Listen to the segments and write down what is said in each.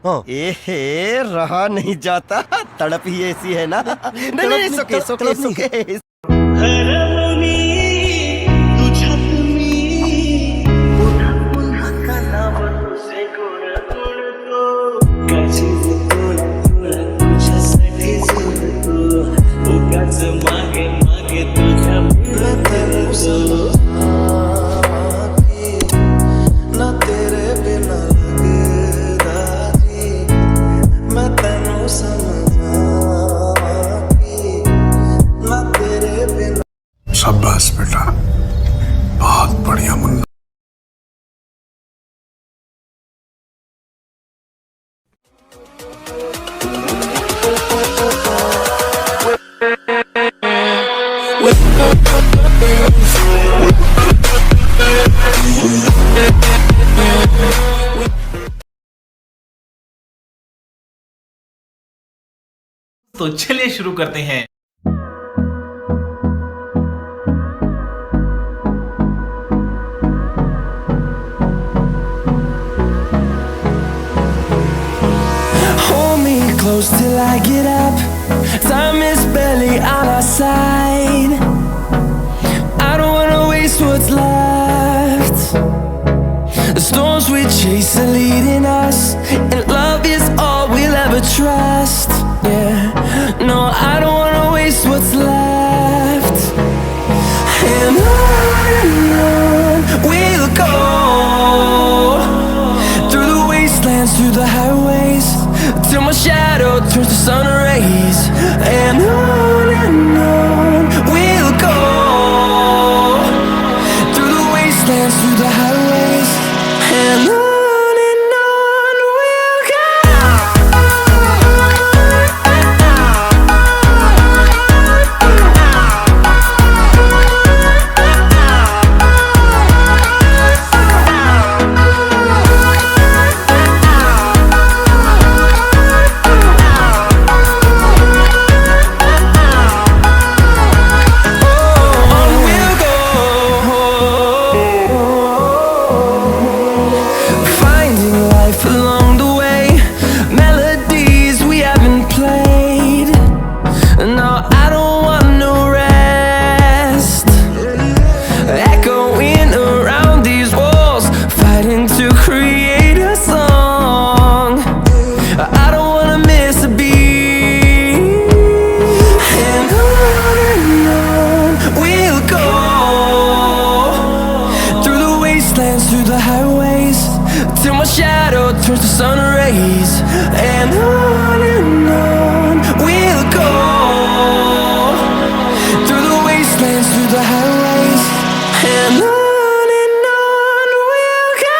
हाँ। रहा नहीं जाता, तड़प ही ऐसी है ना। नहीं, सुके सुके सुके। शाबाश बेटा, बहुत बढ़िया मुन्ना। तो चलिए शुरू करते हैं। Close till I get up. Time is barely on our side. I don't wanna waste what's left. The storms we chase are leading us, and love is all we'll ever trust. Yeah, no, I don't wanna waste what's left. And on we'll go, through the wastelands, through the highways, till my shadow turns to sun rays. And on we'll go, through the wastelands, through the highways. And on we'll go. Through the highways, till my shadow turns to sun rays. And on we'll go, through the wastelands, through the highways. And on we'll go.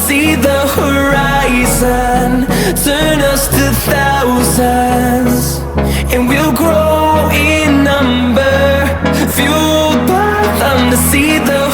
See the horizon, turn us to thousands, and we'll grow in number, fueled by them to see the